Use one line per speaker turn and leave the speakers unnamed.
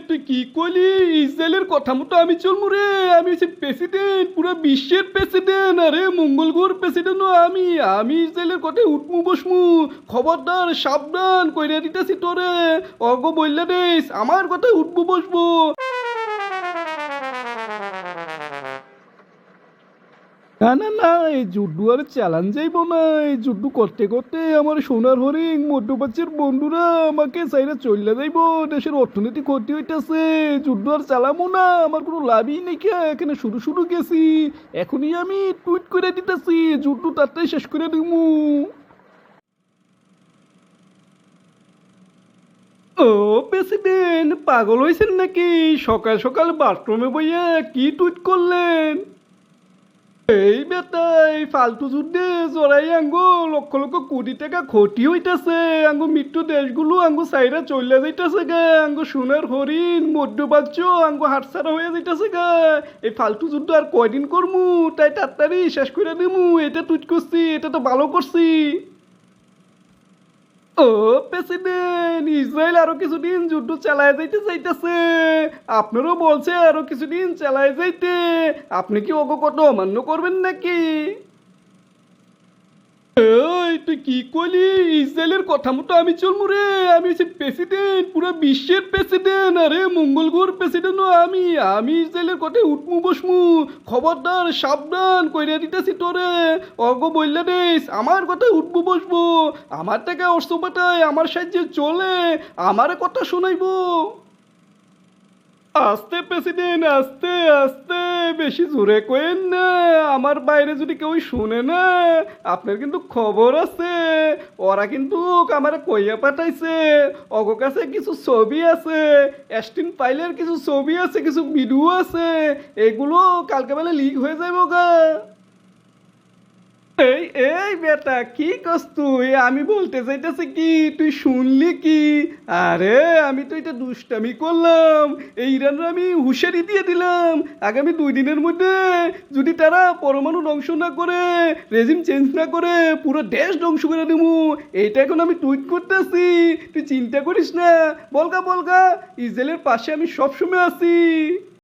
তুই কি কইলি? ইসরায়েলের কথা মতো আমি চলমু রে। আমি হচ্ছে প্রেসিডেন্ট, পুরো বিশ্বের প্রেসিডেন্ট। আরে মঙ্গল গ্রহের প্রেসিডেন্ট আমি ইসরায়েলের কথায় উঠমু বসমু। খবরদার সাবধান কইরা দিতেছি তোরে। অগ বললে দেশ আমার কথায় উঠবো বসবো। না না না, এই জুড্ডু আর চালান যাইব না। এই জুড্ডু করতে করতে আমার সোনার হরিং মধ্যপ্রাচ্যের বন্ধুরা আমাকে চাইরা চলে যাইব। দেশের অর্থনৈতিক ক্ষতি হইতেছে। জুড্ডু আর চালামো না, আমার কোনো লাভই নেই। কে এখানে শুরু শুরু গেছি, এখনই আমি টুইট করে দিতেছি। জুড্ডু তাড়াতাড়ি শেষ করে দিমু। ও প্রেসিডেন্ট, পাগল হয়েছেন নাকি? সকাল সকাল বাথরুমে বইয়া কি টুইট করলেন? এই বেটা, এই ফালতু যুদ্ধে জড়াই আঙ্গো লক্ষ লক্ষ কোটি টাকা ক্ষতি হইতাছে। আঙ্গো মৃত্যু দেশগুলো আঙ্গো সাইরা চলে যাইতাছে গা। আঙ্গো সোনার হরিণ মধ্যপ্রাচ্য আঙ্গো হাতছাড়া হয়ে যাইতাছে গা। এই ফালতু যুদ্ধ আর কয়দিন করমু? তাই তাড়াতাড়ি শেষ করে দিমু। এটা টুইট করছি, এটা তো ভালো করছি। ও প্রেসিডেন্ট, ইসরায়েল আরো কিছুদিন যুদ্ধ চালায় যাইতে চাইতেছে। আপনারও বলছে আরো কিছুদিন চালায় যাইতে। আপনি কি ওগো কথা অমান্য করবেন নাকি? এই তুই কি কইলি? ইসরায়েলের কথা মতো আমি চলমু রে। আমি হচ্ছে প্রেসিডেন্ট, পুরো বিশ্বের প্রেসিডেন্ট। আরে মঙ্গল গ্রহের প্রেসিডেন্ট আমি ইসরায়েলের কথায় উঠমু বসমু। খবরদার সাবধান কইরা দিতেছি তোরে। অগ বললে দেশ আমার কথায় উঠবো বসবো। আমার টাকা অস্ত্র পাঠায়, আমার সাহায্যে চলে, আমার কথা শোনাইবো। আস্তে প্রেসিডেন্ট, আস্তে আস্তে, বেশি জোরে কইেন না। আমার বাইরে যদি কেউ শুনে না, আপনার কিন্তু খবর আছে। ওরা কিন্তু আমার কইয়া পাঠাইছে। অগ কাছে কিছু ছবি আছে, এস্টিন ফাইলের কিছু ছবি আছে, কিছু ভিডিও আছে। এগুলো কালকে বেলা লিক হয়ে যাবো গা। এই এই বেটা, কি কস তুই? আমি বলতে চাইতেছি কি, তুই শুনলি কি? আরে আমি তো এটা দুষ্টামি করলাম। এই ইরানের আমি হুঁশিয়ারি দিয়ে দিলাম, আগামী 2 দিনের মধ্যে যদি তারা পরমাণু ধ্বংস না করে, রেজিম চেঞ্জ না করে, পুরো দেশ ধ্বংস করে দেবো। এইটা এখন আমি টুইট করতেছি। তুই চিন্তা করিস না। বলগা বলগা, ইসরায়েলের পাশে আমি সবসময় আছি।